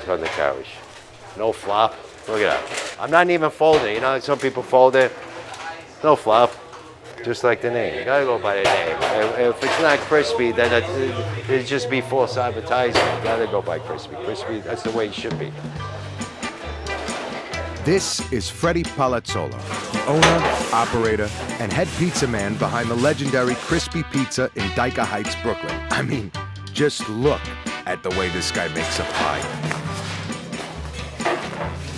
Look on the carriage. No flop. Look at that. I'm not even folding. You know, some people fold it. No flop. Just like the name. You gotta go by the name. If it's not Krispy, then it'd just be false advertising. You gotta go by Krispy. Krispy, that's the way it should be. This is Freddie Palazzolo, the owner, operator, and head pizza man behind the legendary Krispy Pizza in Dyker Heights, Brooklyn. I mean, just look at the way this guy makes a pie.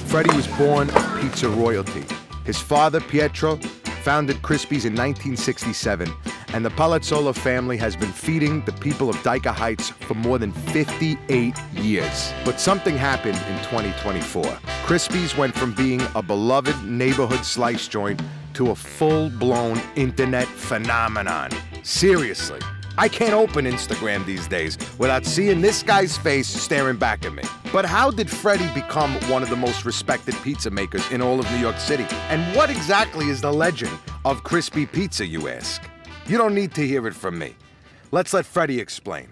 Freddie was born of pizza royalty. His father, Pietro, founded Krispy's in 1967, and the Palazzolo family has been feeding the people of Dyker Heights for more than 58 years. But something happened in 2024. Krispy's went from being a beloved neighborhood slice joint to a full-blown internet phenomenon. Seriously, I can't open Instagram these days without seeing this guy's face staring back at me. But how did Freddie become one of the most respected pizza makers in all of New York City? And what exactly is the legend of Krispy Pizza, you ask? You don't need to hear it from me. Let's let Freddie explain.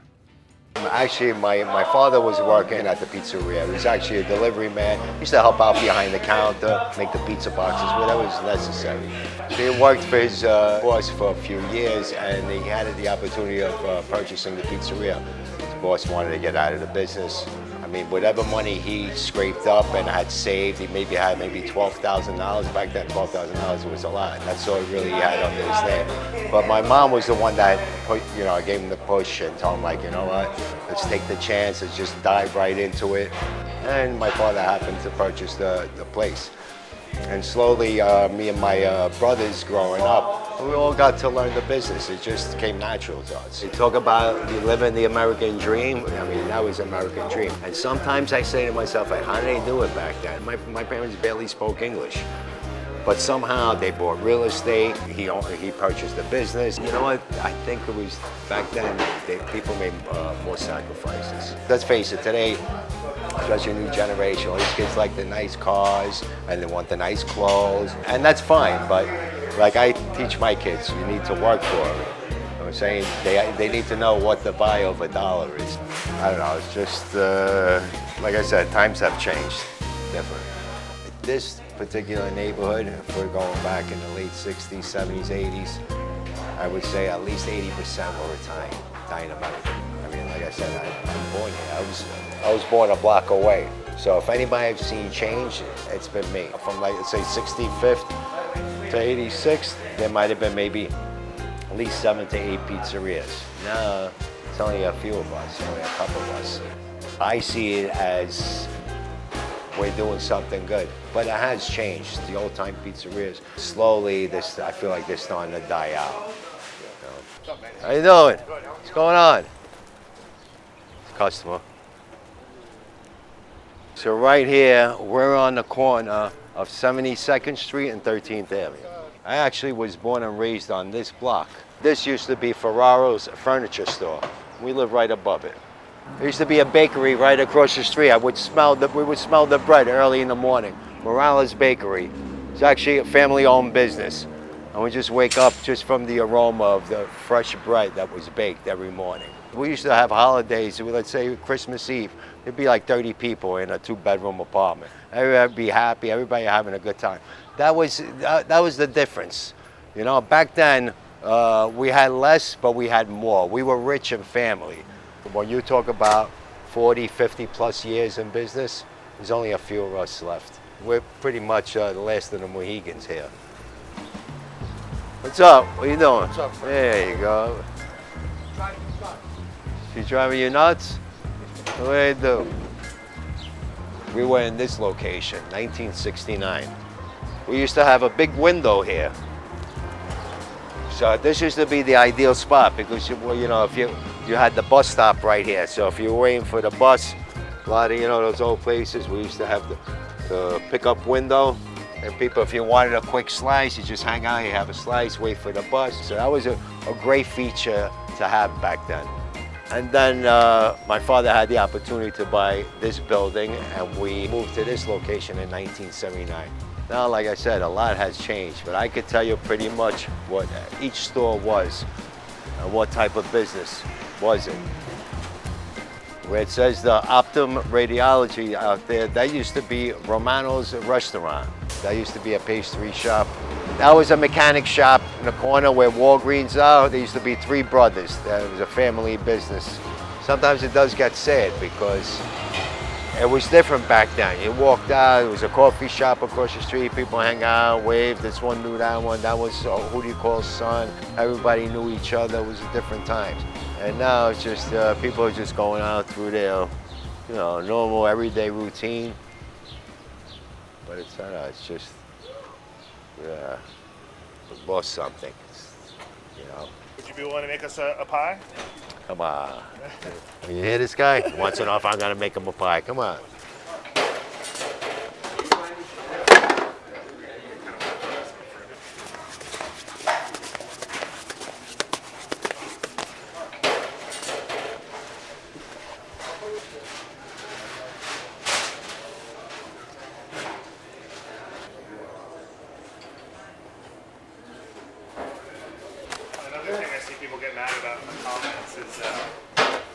Actually, my father was working at the pizzeria. He was actually a delivery man. He used to help out behind the counter, make the pizza boxes, whatever was necessary. So he worked for his boss for a few years, and he had the opportunity of purchasing the pizzeria. His boss wanted to get out of the business. I mean, whatever money he scraped up and had saved, he had $12,000. Back then, $12,000 was a lot. That's all he really had under his name. But my mom was the one that, I gave him the push and told him, like, you know what, let's take the chance, let's just dive right into it. And my father happened to purchase the place. And slowly, me and my brothers growing up, we all got to learn the business. It just came natural to us. You talk about you living the American dream. I mean, that was American dream. And sometimes I say to myself, like, how did they do it back then? My parents barely spoke English. But somehow they bought real estate. He purchased the business. You know what? I think it was back then people made more sacrifices. Let's face it, today, especially a new generation, all these kids like the nice cars and they want the nice clothes, and that's fine. But like I teach my kids, you need to work for it. You know what I'm saying? They need to know what the value of a dollar is. I don't know. It's just like I said, times have changed. Definitely. This particular neighborhood, if we're going back in the late 60s, 70s, 80s, I would say at least 80% were Italian American. I mean, like I said, I'm born here. I was born a block away. So if anybody has seen change, it's been me. From like, let's say 65th to 86th, there might have been maybe at least 7 to 8 pizzerias. Now, it's only a few of us, only a couple of us. I see it as we're doing something good. But it has changed. The old-time pizzerias, slowly, I feel like they're starting to die out. You know? How you doing? What's going on? Customer. So right here, we're on the corner of 72nd Street and 13th Avenue. I actually was born and raised on this block. This used to be Ferraro's furniture store. We live right above it. There used to be a bakery right across the street. We would smell the bread early in the morning. Morales Bakery. It's actually a family-owned business. And we just wake up just from the aroma of the fresh bread that was baked every morning. We used to have holidays, let's say Christmas Eve. There'd be like 30 people in a 2-bedroom apartment. Everybody would be happy, everybody having a good time. That was the difference. You know, back then, we had less, but we had more. We were rich in family. When you talk about 40, 50 plus years in business, there's only a few of us left. We're pretty much the last of the Mohegans here. What's up? What are you doing? What's up, Fred? There you go. She driving you nuts? What do you do? We were in this location, 1969. We used to have a big window here. So this used to be the ideal spot because, if you had the bus stop right here. So if you were waiting for the bus, a lot of, those old places, we used to have the pickup window. And people, if you wanted a quick slice, you just hang out, you have a slice, wait for the bus. So that was a great feature to have back then. And then my father had the opportunity to buy this building, and we moved to this location in 1979. Now, like I said, a lot has changed, but I could tell you pretty much what each store was and what type of business was it. Where it says the Optum Radiology out there, that used to be Romano's restaurant. That used to be a pastry shop. That was a mechanic shop in the corner where Walgreens are. There used to be three brothers. That was a family business. Sometimes it does get sad because it was different back then. You walked out, it was a coffee shop across the street, people hang out, wave, this one knew that one, that was who do you call son? Everybody knew each other, it was a different times. And now it's just, people are just going out through their, normal everyday routine. But it's just, we lost something, Would you be willing to make us a pie? Come on. You hear this guy? Once in off, I'm gonna make him a pie. Come on. Another thing I see people get mad about in the comments is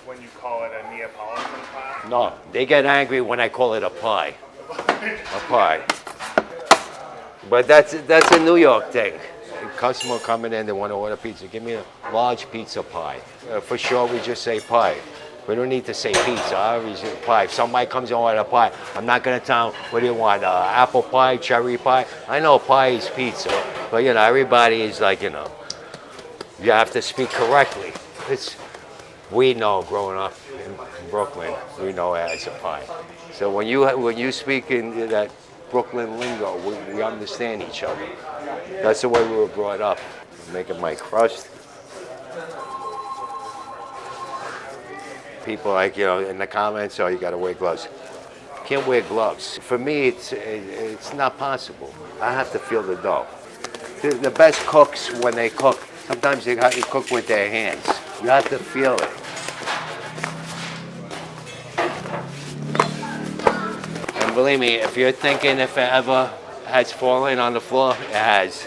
when you call it a Neapolitan pie. No, they get angry when I call it a pie. A pie. But that's a New York thing. A customer coming in, they want to order pizza. Give me a large pizza pie. For sure, we just say pie. We don't need to say pizza. I always say pie. If somebody comes in and order a pie, I'm not going to tell them, what do you want, apple pie, cherry pie? I know pie is pizza, but everybody is like, you have to speak correctly. We know growing up in Brooklyn, we know it as a pie. So when you speak in that Brooklyn lingo, we understand each other. That's the way we were brought up. Making my crust. People in the comments, you got to wear gloves. Can't wear gloves. For me, it's not possible. I have to feel the dough. The best cooks, when they cook, sometimes they cook with their hands. You have to feel it. And believe me, if you're thinking if it ever has fallen on the floor, it has.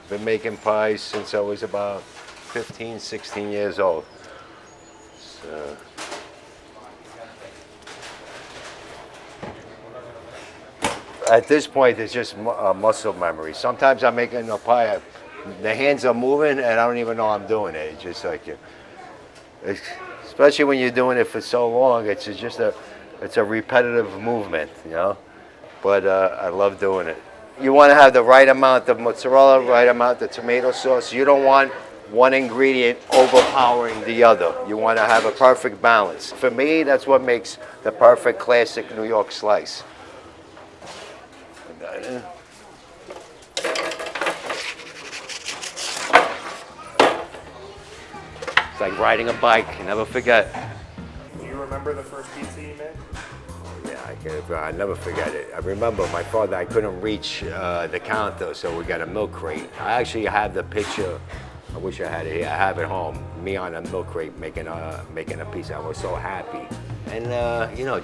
Been making pies since I was about 15, 16 years old. So. At this point, it's just muscle memory. Sometimes I'm making a pie, the hands are moving, and I don't even know I'm doing it. It's just like, especially when you're doing it for so long, it's a repetitive movement, But I love doing it. You want to have the right amount of mozzarella, right amount of tomato sauce. You don't want one ingredient overpowering the other. You want to have a perfect balance. For me, that's what makes the perfect classic New York slice. It's like riding a bike, you never forget. Do you remember the first pizza you made? Yeah, I never forget it. I remember my father, I couldn't reach the counter, so we got a milk crate. I actually have the picture. I wish I had it here. I have it home. Me on a milk crate making a pizza. I was so happy. And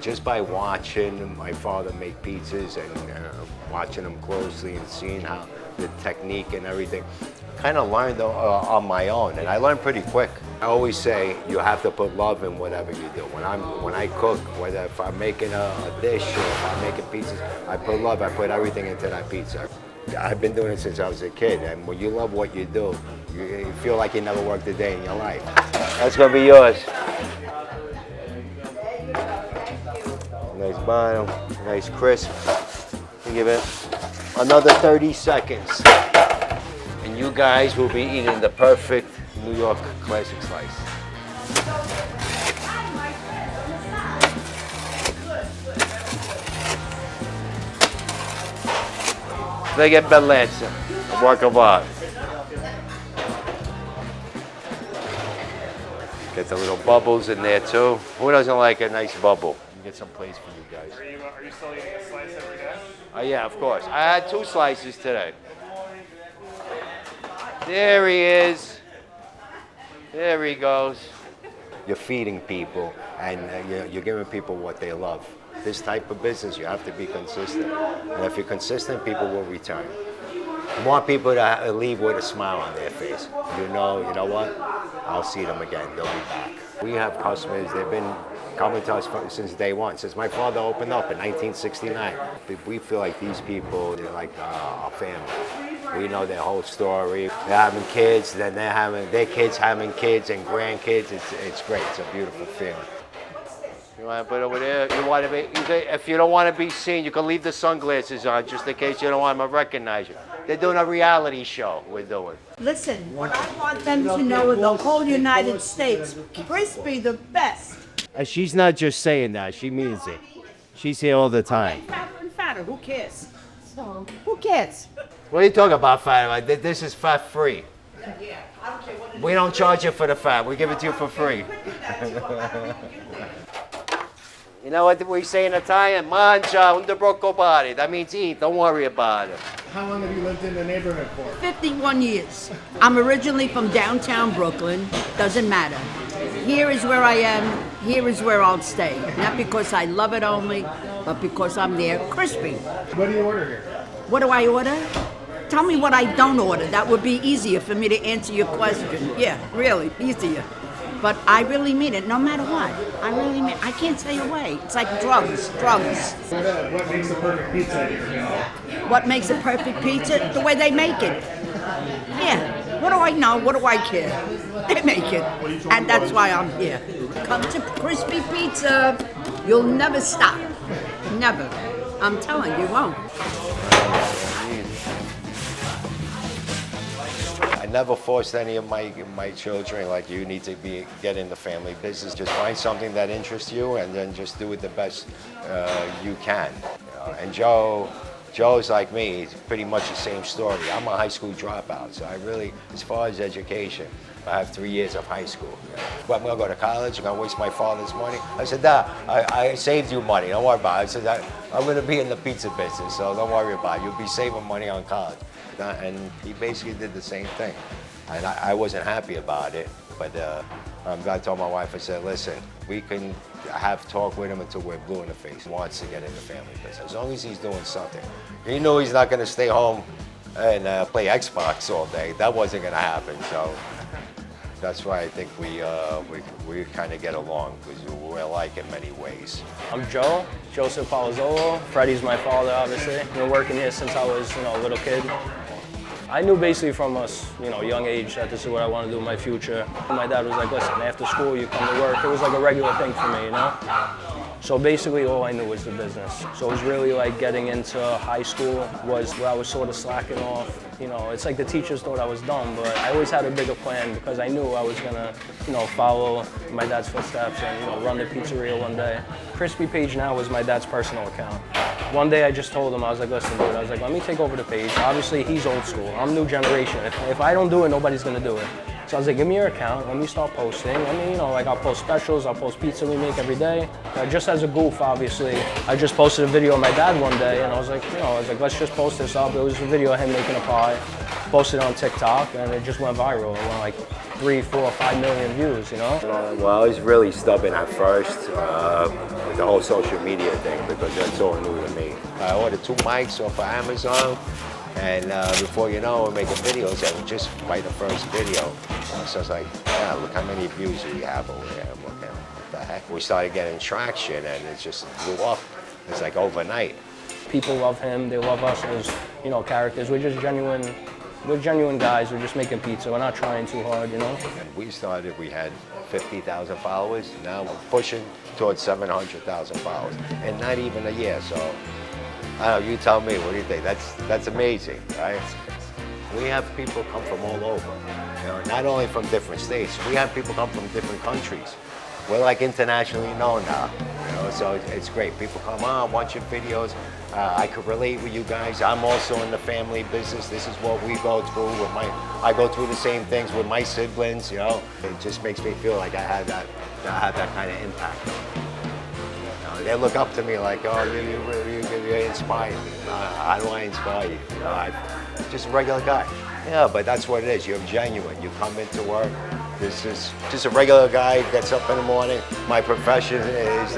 just by watching my father make pizzas and watching them closely and seeing how the technique and everything, kind of learned on my own, and I learned pretty quick. I always say you have to put love in whatever you do. When I cook, whether if I'm making a dish or if I'm making pizzas, I put love. I put everything into that pizza. I've been doing it since I was a kid, and when you love what you do, you feel like you never worked a day in your life. That's gonna be yours. Nice bottom, nice crisp. Give it another 30 seconds. And you guys will be eating the perfect New York classic slice. They get bellezza, a work of art. Get the little bubbles in there too. Who doesn't like a nice bubble? Get some place for you guys. Are you still eating a slice every day? Yeah, of course. I had 2 slices today. There he is. There he goes. You're feeding people, and you're giving people what they love. This type of business, you have to be consistent. And if you're consistent, people will return. You want people to leave with a smile on their face. face. You know what? I'll see them again. They'll be back. We have customers, they've been coming to us since day one, since my father opened up in 1969. We feel like these people, they're like our family. We know their whole story. They're having kids, then they're having their kids having kids and grandkids. It's great. It's a beautiful feeling. You want to put it over there? You want to be? If you don't want to be seen, you can leave the sunglasses on just in case you don't want them to recognize you. They're doing a reality show. We're doing. Listen, what I want them to know is the whole United States, Krispy the best. She's not just saying that. She means it. She's here all the time. Fatter and fatter, who cares? So, who cares? What are you talking about, fat? This is fat free. Yeah, I don't care what it is. We don't charge you for the fat. We give it to you for free. You know what we say in Italian? Mangia un brocco body. That means eat. Don't worry about it. How long have you lived in the neighborhood for? 51 years. I'm originally from downtown Brooklyn. Doesn't matter. Here is where I am. Here is where I'll stay. Not because I love it only, but because I'm there. Krispy. What do you order here? What do I order? Tell me what I don't order. That would be easier for me to answer your question. Yeah, really, easier. But I really mean it, no matter what. I really mean it. I can't stay away. It's like drugs. What makes the perfect pizza in your opinion? What makes a perfect pizza? The way they make it. Yeah. What do I know? What do I care? They make it. And that's why I'm here. Come to Krispy Pizza. You'll never stop. Never. I'm telling you, you won't. I never forced any of my children, like, you need to get in the family business. Just find something that interests you and then just do it the best you can. And Joe's like me. It's pretty much the same story. I'm a high school dropout, so I really, as far as education, I have 3 years of high school. But I'm gonna go to college, I'm gonna waste my father's money. I said, Dad, I saved you money, don't worry about it. I said, I'm gonna be in the pizza business, so don't worry about it. You'll be saving money on college. And he basically did the same thing. And I wasn't happy about it, but I told my wife, I said, listen, we can have talk with him until we're blue in the face. He wants to get in the family business, as long as he's doing something. He knew he's not gonna stay home and play Xbox all day. That wasn't gonna happen, so that's why I think we kind of get along, because we're alike in many ways. I'm Joe, Joseph Palazzolo. Freddie's my father, obviously. Been working here since I was, a little kid. I knew basically from a, young age that this is what I want to do in my future. My dad was like, listen, after school you come to work. It was like a regular thing for me, So basically all I knew was the business. So it was really like getting into high school was where I was sort of slacking off. It's like the teachers thought I was dumb, but I always had a bigger plan because I knew I was gonna, follow my dad's footsteps and, run the pizzeria one day. Krispy page now is my dad's personal account. One day I just told him, I was like, listen, dude, I was like, let me take over the page. Obviously he's old school, I'm new generation. If I don't do it, nobody's gonna do it. So I was like, give me your account, let me start posting. I'll post specials, I'll post pizza we make every day. Just as a goof, obviously, I just posted a video of my dad one day, and I was like, let's just post this up. It was a video of him making a pie, posted on TikTok, and it just went viral. It went like 3, 4, 5 million views, Well, I was really stubborn at first with the whole social media thing, because that's all new to me. I ordered 2 mics off of Amazon. And before you know, we're making videos that were just by the first video. So it's like, yeah, look how many views we have over there. I'm looking, what the heck? We started getting traction and it just blew up. It's like overnight. People love him, they love us as, characters. We're just genuine guys, we're just making pizza. We're not trying too hard, And we started, we had 50,000 followers. Now we're pushing towards 700,000 followers. And not even a year, so. I don't know, you tell me, what do you think? That's amazing, right? We have people come from all over, not only from different states. We have people come from different countries. We're like internationally known now, so it's great. People come on, watch your videos. I could relate with you guys. I'm also in the family business. This is what we go through. I go through the same things with my siblings, It just makes me feel like I have that kind of impact. They look up to me like, oh, you inspire me. How do I inspire you? I'm just a regular guy. Yeah, but that's what it is. You're genuine. You come into work This is just a regular guy, gets up in the morning. My profession is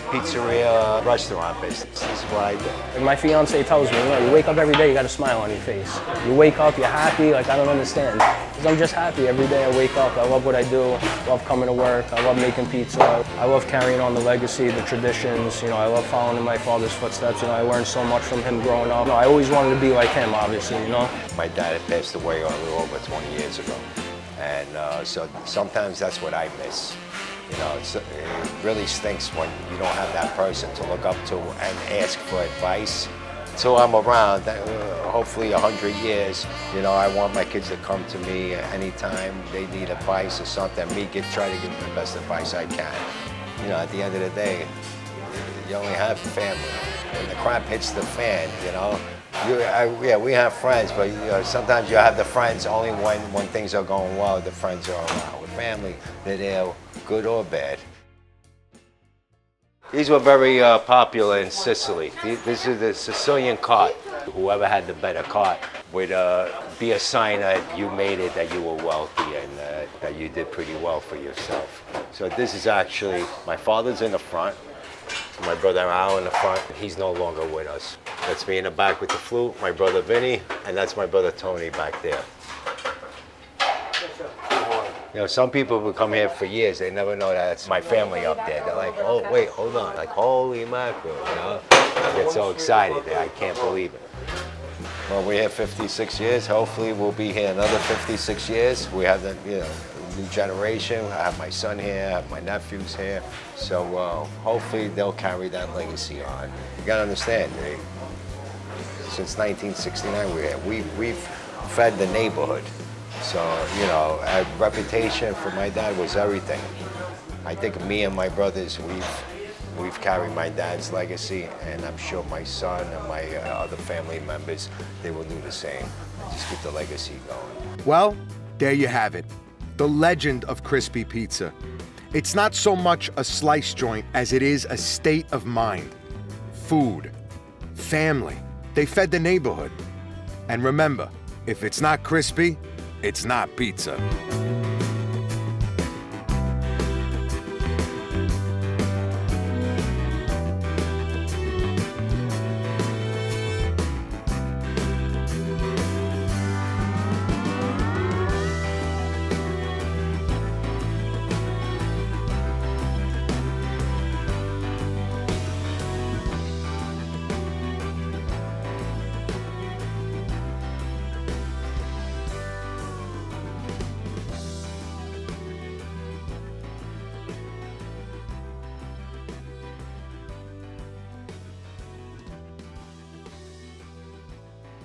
pizzeria restaurant business. This is what I do. And my fiance tells me, you wake up every day, you got a smile on your face. You wake up, you're happy, like I don't understand. Because I'm just happy every day I wake up. I love what I do, love coming to work, I love making pizza. I love carrying on the legacy, the traditions. I love following in my father's footsteps. I learned so much from him growing up. I always wanted to be like him, obviously, My dad had passed away a little over 20 years ago. And so sometimes that's what I miss. It really stinks when you don't have that person to look up to and ask for advice. Until I'm around, hopefully 100 years, I want my kids to come to me anytime they need advice or something. Try to give them the best advice I can. At the end of the day, you only have family. When the crap hits the fan, we have friends, but sometimes you have the friends only when things are going well. The friends are around. With family, they're there, good or bad. These were very popular in Sicily. This is the Sicilian cart. Whoever had the better cart would be a sign that you made it, that you were wealthy, and that you did pretty well for yourself. So this is actually, my father's in the front. My brother Al in the front, he's no longer with us. That's me in the back with the flute, my brother Vinny, and that's my brother Tony back there. Some people will come here for years, they never know that's my family up there. They're like, oh, wait, hold on. Like, holy mackerel, I get so excited, I can't believe it. Well, we're here 56 years. Hopefully we'll be here another 56 years. We have the, new generation. I have my son here, I have my nephews here. So hopefully they'll carry that legacy on. You gotta understand, since 1969 we're here. We've fed the neighborhood. So, our reputation for my dad was everything. I think me and my brothers, we've carried my dad's legacy, and I'm sure my son and my other family members, they will do the same. Just keep the legacy going. Well, there you have it. The legend of Krispy Pizza. It's not so much a slice joint as it is a state of mind. Food, family. They fed the neighborhood. And remember, if it's not crispy, it's not pizza.